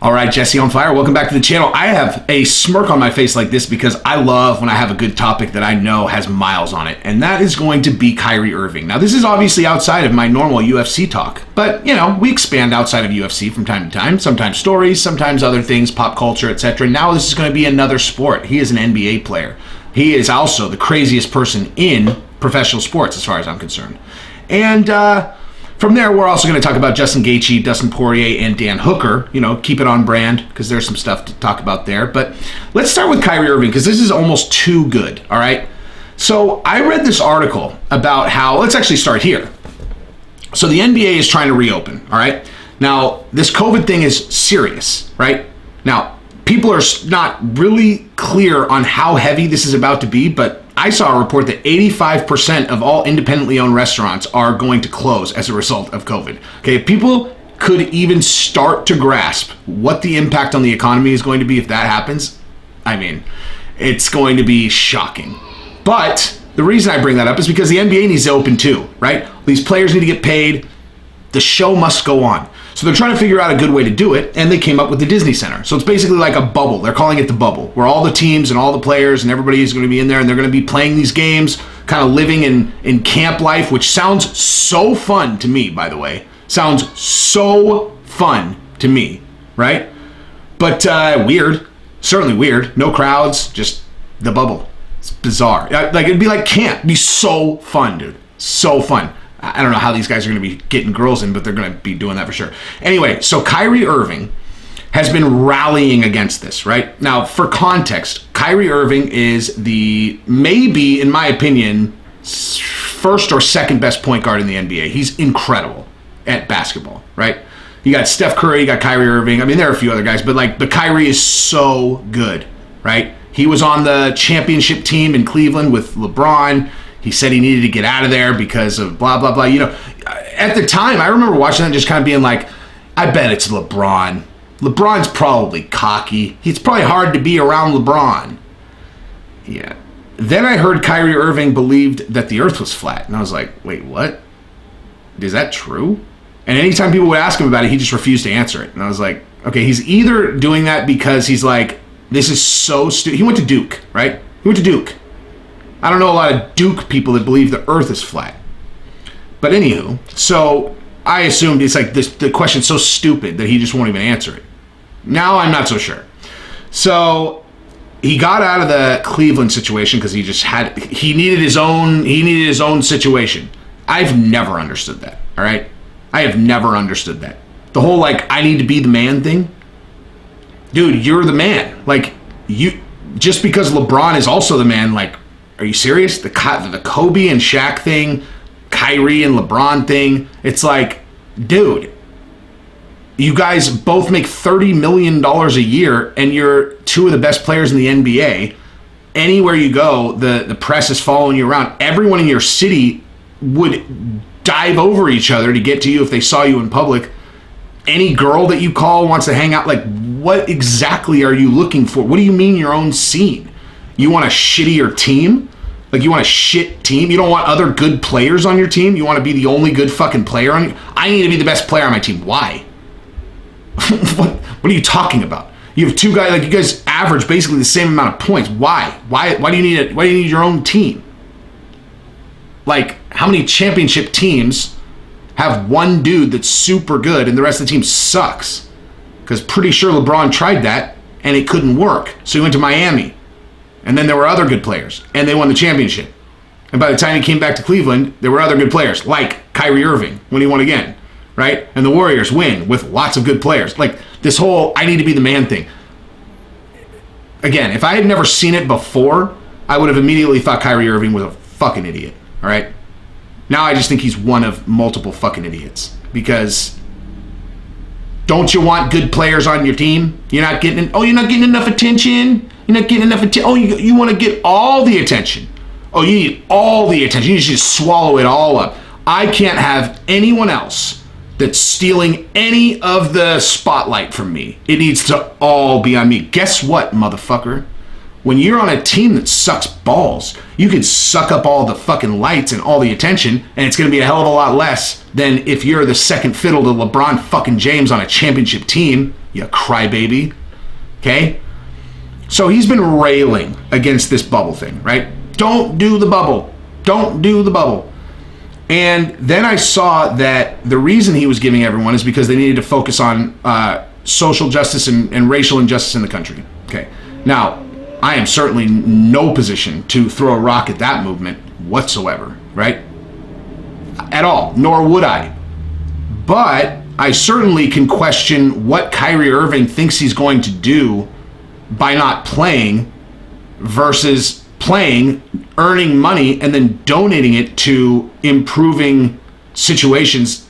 All right, Jesse on fire. Welcome back to the channel. I have a smirk on my face like this because I love when I have a good topic that I know has miles on it, and that is going to be Kyrie Irving. Now, this is obviously outside of my normal UFC talk, but, you know, we expand outside of UFC from time to time, sometimes stories, sometimes other things, pop culture, etc. Now this is going to be another sport. He is an NBA player. He is also the craziest person in professional sports as far as I'm concerned. And, from there, we're also going to talk about Justin Gaethje, Dustin Poirier, and Dan Hooker. You know, keep it on brand because there's some stuff to talk about there. But let's start with Kyrie Irving because this is almost too good, all right? So I read this article about how, let's actually start here. So the NBA is trying to reopen, all right? Now, this COVID thing is serious, right? Now, people are not really clear on how heavy this is about to be, but I saw a report that 85% of all independently owned restaurants are going to close as a result of COVID. Okay, if people could even start to grasp what the impact on the economy is going to be if that happens, I mean, it's going to be shocking. But the reason I bring that up is because the NBA needs to open too, right? These players need to get paid. The show must go on. So they're trying to figure out a good way to do it, and they came up with the Disney Center. So it's basically like a bubble. They're calling it the bubble, where all the teams and all the players and everybody is going to be in there, and they're going to be playing these games, kind of living in camp life, which sounds so fun to me, by the way. Sounds so fun to me, right? But weird. Certainly weird. No crowds, just the bubble. It's bizarre. Like, it'd be like camp. It'd be so fun, dude. So fun. I don't know how these guys are going to be getting girls in, but they're going to be doing that for sure. Anyway, so Kyrie Irving has been rallying against this, right? Now, for context, Kyrie Irving is the, maybe, in my opinion, first or second best point guard in the NBA. He's incredible at basketball, right? You got Steph Curry, you got Kyrie Irving. I mean, there are a few other guys, but Kyrie is so good, right? He was on the championship team in Cleveland with LeBron. He said he needed to get out of there because of blah, blah, blah. You know, at the time, I remember watching that and just kind of being like, I bet it's LeBron. LeBron's probably cocky. It's probably hard to be around LeBron. Yeah. Then I heard Kyrie Irving believed that the earth was flat. And I was like, wait, what? Is that true? And anytime people would ask him about it, he just refused to answer it. And I was like, okay, he's either doing that because he's like, this is so stupid. He went to Duke, right? He went to Duke. I don't know a lot of Duke people that believe the earth is flat. But anywho, so I assumed it's like this, the question's so stupid that he just won't even answer it. Now I'm not so sure. So he got out of the Cleveland situation because he needed his own situation. I've never understood that, all right? I have never understood that. The whole like I need to be the man thing. Dude, you're the man. Like you just because LeBron is also the man, like, are you serious? The Kobe and Shaq thing, Kyrie and LeBron thing. It's like, dude, you guys both make $30 million a year and you're two of the best players in the NBA. Anywhere you go, the press is following you around. Everyone in your city would dive over each other to get to you if they saw you in public. Any girl that you call wants to hang out. Like, what exactly are you looking for? What do you mean your own scene? You want a shittier team? Like, you want a shit team? You don't want other good players on your team? You want to be the only good fucking player on your... I need to be the best player on my team. Why? What are you talking about? You have two guys, like, you guys average basically the same amount of points. Why? Why do you need your own team? Like, how many championship teams have one dude that's super good and the rest of the team sucks? Because pretty sure LeBron tried that and it couldn't work. So he went to Miami. And then there were other good players, and they won the championship. And by the time he came back to Cleveland, there were other good players, like Kyrie Irving when he won again, right? And the Warriors win with lots of good players. Like, this whole I need to be the man thing. Again, if I had never seen it before, I would have immediately thought Kyrie Irving was a fucking idiot, all right? Now I just think he's one of multiple fucking idiots. Because don't you want good players on your team? You're not getting enough attention? You're not getting enough attention. Oh, you want to get all the attention. Oh, you need all the attention. You need to just swallow it all up. I can't have anyone else that's stealing any of the spotlight from me. It needs to all be on me. Guess what, motherfucker? When you're on a team that sucks balls, you can suck up all the fucking lights and all the attention, and it's going to be a hell of a lot less than if you're the second fiddle to LeBron fucking James on a championship team. you crybaby. Okay? So he's been railing against this bubble thing, right? Don't do the bubble. Don't do the bubble. And then I saw that the reason he was giving everyone is because they needed to focus on social justice and racial injustice in the country. Okay. Now, I am certainly in no position to throw a rock at that movement whatsoever, right? At all, nor would I. But I certainly can question what Kyrie Irving thinks he's going to do by not playing versus playing, earning money, and then donating it to improving situations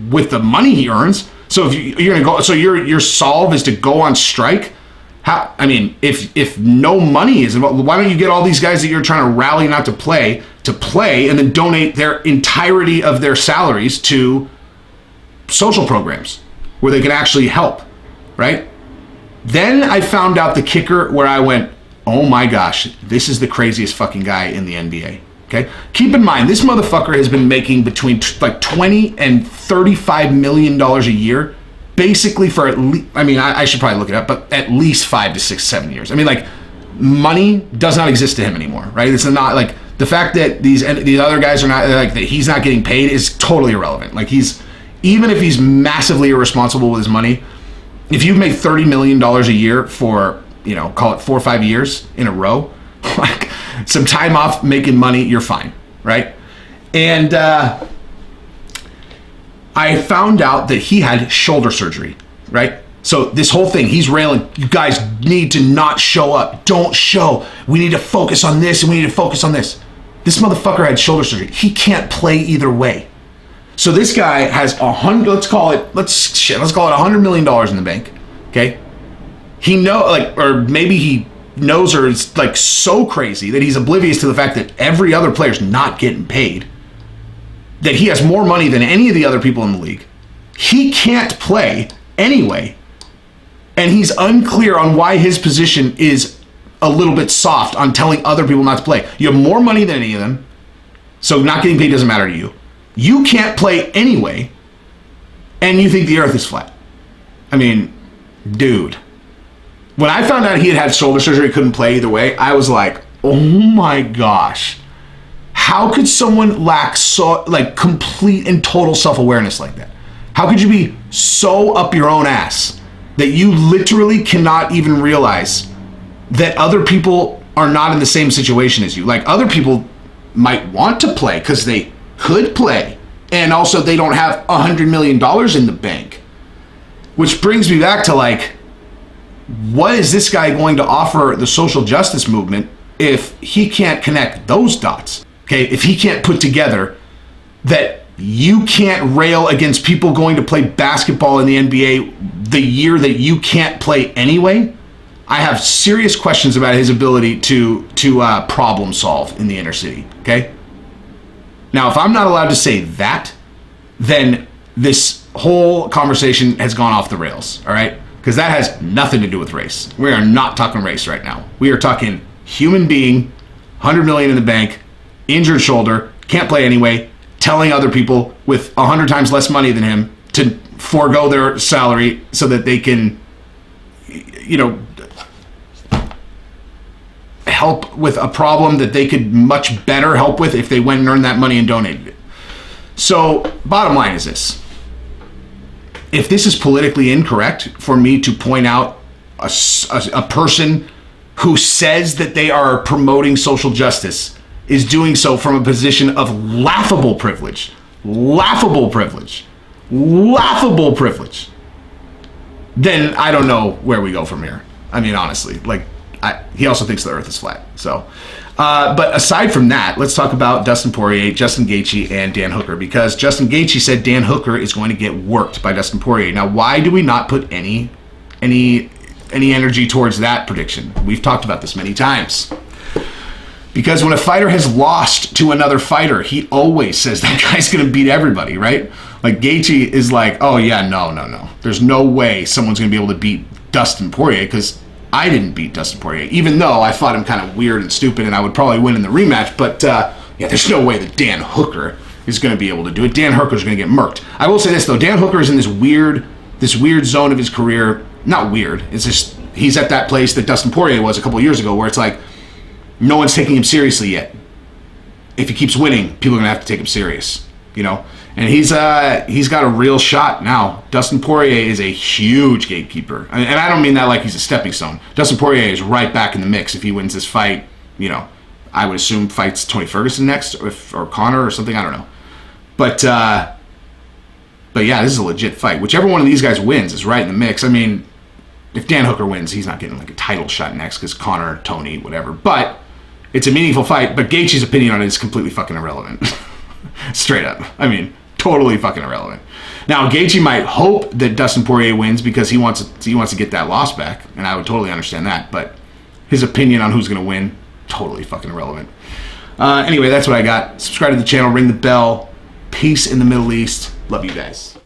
with the money he earns. So if you're gonna go, so your solve is to go on strike. How? I mean, if no money is involved, why don't you get all these guys that you're trying to rally not to play, and then donate their entirety of their salaries to social programs where they can actually help, right? Then I found out the kicker where I went, oh my gosh, this is the craziest fucking guy in the NBA. Okay, keep in mind, this motherfucker has been making between like $20 and $35 million a year, basically for at least, I mean, I should probably look it up, but at least 5 to 6, 7 years. I mean, like, money does not exist to him anymore, right? It's not like the fact that these other guys are not, like, that he's not getting paid is totally irrelevant. Like, even if he's massively irresponsible with his money, if you've made $30 million a year for, you know, call it 4 or 5 years in a row, like some time off making money, you're fine, right? And I found out that he had shoulder surgery, right? So this whole thing, he's railing, you guys need to not show up. Don't show. We need to focus on this and we need to focus on this. This motherfucker had shoulder surgery. He can't play either way. So this guy has let's call it $100 million in the bank. Okay. He or maybe he knows, or it's like so crazy that he's oblivious to the fact that every other player's not getting paid, that he has more money than any of the other people in the league. He can't play anyway. And he's unclear on why his position is a little bit soft on telling other people not to play. You have more money than any of them, so not getting paid doesn't matter to you. You can't play anyway, and you think the earth is flat. I mean, dude. When I found out he had shoulder surgery, couldn't play either way, I was like, oh my gosh. How could someone lack complete and total self-awareness like that? How could you be so up your own ass that you literally cannot even realize that other people are not in the same situation as you? Like, other people might want to play because they could play, and also they don't have $100 million in the bank. Which brings me back to, like, what is this guy going to offer the social justice movement if he can't connect those dots? Okay, if he can't put together that you can't rail against people going to play basketball in the NBA the year that you can't play anyway, I have serious questions about his ability to problem solve in the inner city. Okay. Now, if I'm not allowed to say that, then this whole conversation has gone off the rails. All right, because that has nothing to do with race. We are not talking race right now. We are talking human being, $100 million in the bank, injured shoulder, can't play anyway, telling other people with 100 times less money than him to forego their salary so that they can, you know, help with a problem that they could much better help with if they went and earned that money and donated it. So, bottom line is this. If this is politically incorrect for me to point out a person who says that they are promoting social justice is doing so from a position of laughable privilege, then I don't know where we go from here. I mean, honestly, like, he also thinks the earth is flat. So, but aside from that, let's talk about Dustin Poirier, Justin Gaethje, and Dan Hooker, because Justin Gaethje said Dan Hooker is going to get worked by Dustin Poirier. Now, why do we not put any energy towards that prediction? We've talked about this many times. Because when a fighter has lost to another fighter, he always says that guy's going to beat everybody, right? Like, Gaethje is like, oh yeah, no. There's no way someone's going to be able to beat Dustin Poirier, because I didn't beat Dustin Poirier, even though I fought him kind of weird and stupid, and I would probably win in the rematch. But yeah, there's no way that Dan Hooker is going to be able to do it. Dan Hooker's going to get murked. I will say this though: Dan Hooker is in this weird zone of his career not weird. It's just he's at that place that Dustin Poirier was a couple years ago, where it's like no one's taking him seriously yet. If he keeps winning, people are gonna have to take him serious, you know. And he's got a real shot now. Dustin Poirier is a huge gatekeeper, and I don't mean that like he's a stepping stone. Dustin Poirier is right back in the mix if he wins this fight. You know, I would assume fights Tony Ferguson next, or Conor or something. I don't know, but yeah, this is a legit fight. Whichever one of these guys wins is right in the mix. I mean, if Dan Hooker wins, he's not getting like a title shot next because Conor, Tony, whatever. But it's a meaningful fight. But Gaethje's opinion on it is completely fucking irrelevant. Straight up. I mean, totally fucking irrelevant. Now, Gaethje might hope that Dustin Poirier wins because he wants to get that loss back, and I would totally understand that. But his opinion on who's going to win, totally fucking irrelevant. Anyway, that's what I got. Subscribe to the channel, ring the bell. Peace in the Middle East. Love you guys.